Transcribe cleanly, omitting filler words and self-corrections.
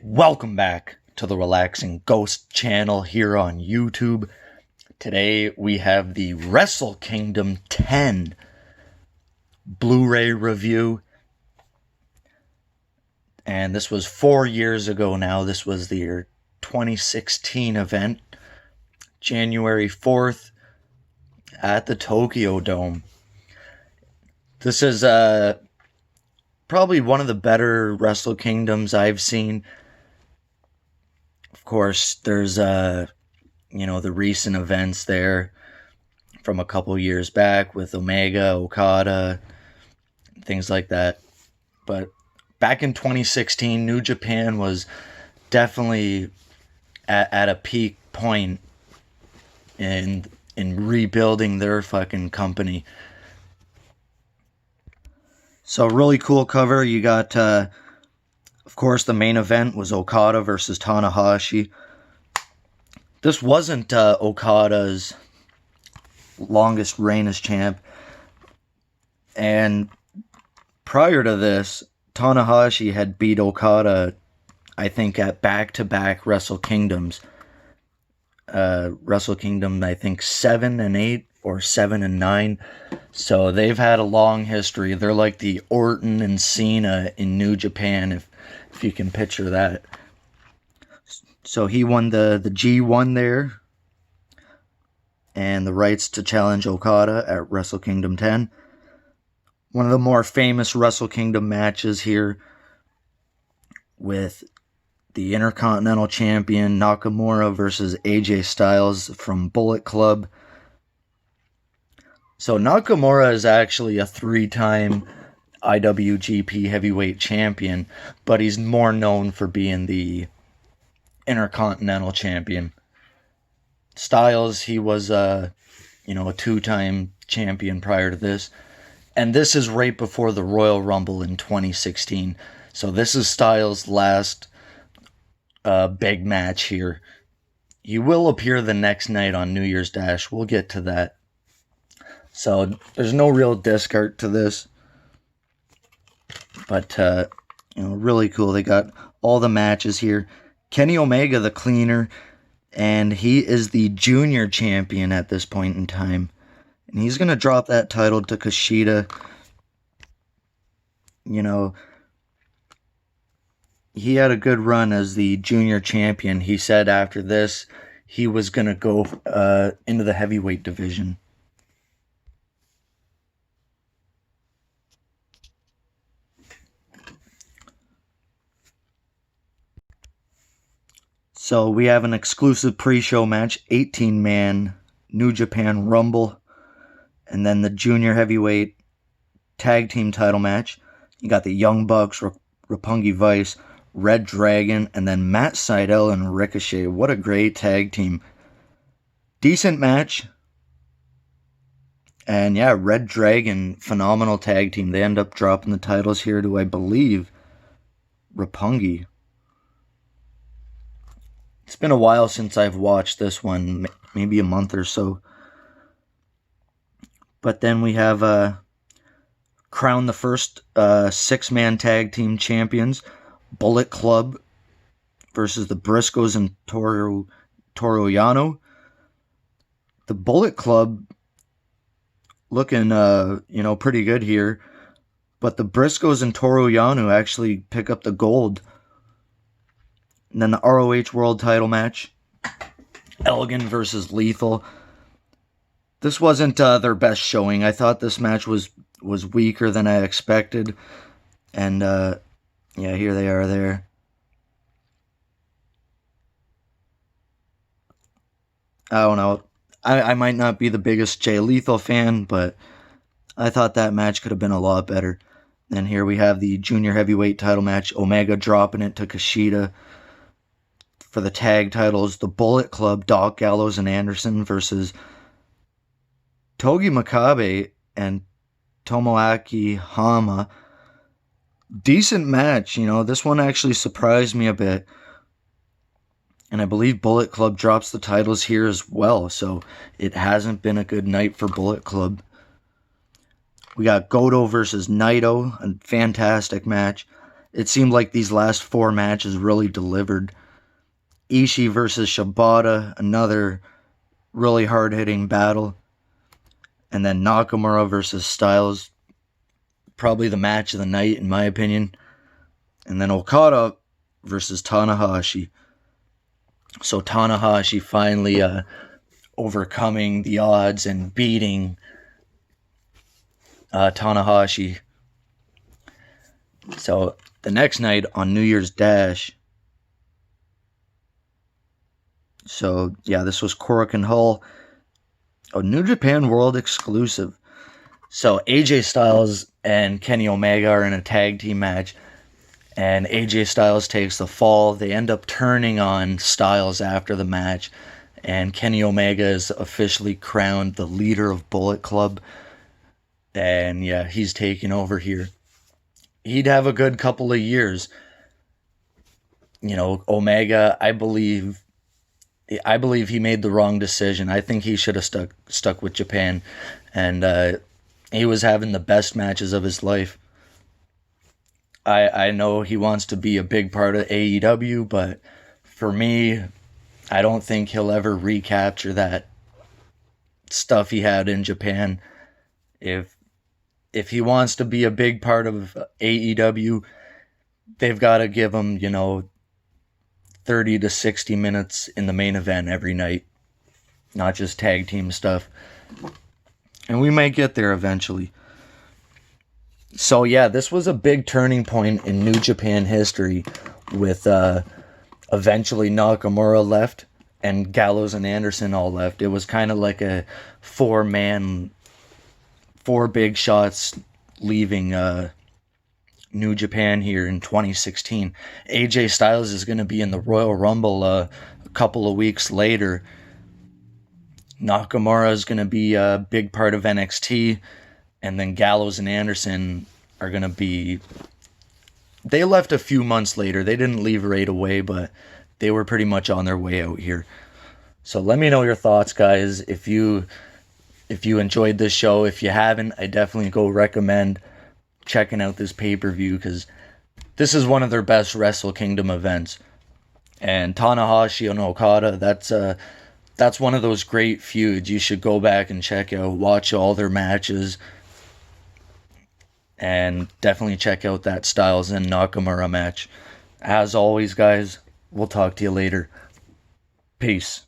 Welcome back to the Relaxing Ghost channel here on YouTube. Today we have the Wrestle Kingdom 10 Blu-ray review. And this was 4 years ago now. This was the 2016 event, January 4th at the Tokyo Dome. This is probably one of the better Wrestle Kingdoms I've seen. Of course, there's the recent events there from a couple years back with Omega, Okada, things like that. But back in 2016, New Japan was definitely at a peak point in rebuilding their fucking company. So really cool cover. You got, of course, the main event was Okada versus Tanahashi. This wasn't Okada's longest reign as champ. And prior to this, Tanahashi had beat Okada, I think, at back-to-back Wrestle Kingdoms. Wrestle Kingdom, I think, 7 and 8 or 7 and 9. So they've had a long history. They're like the Orton and Cena in New Japan, if you can picture that. So he won the G1 there, and the rights to challenge Okada at Wrestle Kingdom 10. One of the more famous Wrestle Kingdom matches here, with the Intercontinental Champion Nakamura versus AJ Styles from Bullet Club. So Nakamura is actually a 3-time IWGP Heavyweight Champion, but he's more known for being the Intercontinental Champion. Styles, he was a 2-time champion prior to this. And this is right before the Royal Rumble in 2016. So this is Styles' last big match here. He will appear the next night on New Year's Dash. We'll get to that. So there's no real disc art to this. But, really cool. They got all the matches here. Kenny Omega, the cleaner, and he is the junior champion at this point in time. And he's going to drop that title to Kushida. He had a good run as the junior champion. He said after this, he was going to go into the heavyweight division. So we have an exclusive pre-show match, 18-man New Japan Rumble, and then the junior heavyweight tag team title match. You got the Young Bucks, Roppongi Vice, Red Dragon, and then Matt Sydal and Ricochet. What a great tag team. Decent match. And yeah, Red Dragon, phenomenal tag team. They end up dropping the titles here to, I believe, Roppongi. It's been a while since I've watched this one, maybe a month or so. But then we have crown the first 6-man tag team champions. Bullet Club versus the Briscoes and Toru Yano. The Bullet Club looking, pretty good here. But the Briscoes and Toru Yano actually pick up the gold. And then the ROH World Title match, Elgin versus Lethal. This wasn't their best showing. I thought this match was weaker than I expected. And, here they are there. I don't know. I might not be the biggest Jay Lethal fan, but I thought that match could have been a lot better. And here we have the junior heavyweight title match, Omega dropping it to Kushida. For the tag titles, the Bullet Club, Doc Gallows and Anderson versus Togi Makabe and Tomoaki Hama. Decent match, this one actually surprised me a bit. And I believe Bullet Club drops the titles here as well, so it hasn't been a good night for Bullet Club. We got Goto versus Naito, a fantastic match. it seemed like these last 4 matches really delivered. Ishii versus Shibata, another really hard-hitting battle. And then Nakamura versus Styles, probably the match of the night in my opinion. And then Okada versus Tanahashi. So Tanahashi finally overcoming the odds and beating Tanahashi. So the next night on New Year's Dash. So yeah, this was Korakuen Hall. A New Japan World exclusive. So AJ Styles and Kenny Omega are in a tag team match. And AJ Styles takes the fall. They end up turning on Styles after the match. And Kenny Omega is officially crowned the leader of Bullet Club. And yeah, he's taking over here. He'd have a good couple of years. You know, Omega, I believe he made the wrong decision. I think he should have stuck with Japan. And he was having the best matches of his life. I know he wants to be a big part of AEW, but for me, I don't think he'll ever recapture that stuff he had in Japan. If he wants to be a big part of AEW, they've got to give him, 30 to 60 minutes in the main event every night, not just tag team stuff. And we might get there eventually. So yeah, this was a big turning point in New Japan history with eventually Nakamura left and Gallows and Anderson all left. It was kind of like a 4 big shots leaving New Japan here in 2016. AJ Styles is going to be in the Royal Rumble a couple of weeks later. Nakamura is going to be a big part of NXT. And then Gallows and Anderson are going to be... They left a few months later. They didn't leave right away, but they were pretty much on their way out here. So let me know your thoughts, guys. If you enjoyed this show. If you haven't, I definitely go recommend checking out this pay-per-view, because this is one of their best Wrestle Kingdom events. And Tanahashi and Okada, that's one of those great feuds you should go back and check out. Watch all their matches. And definitely check out that Styles and Nakamura match. As always, guys, we'll talk to you later. Peace.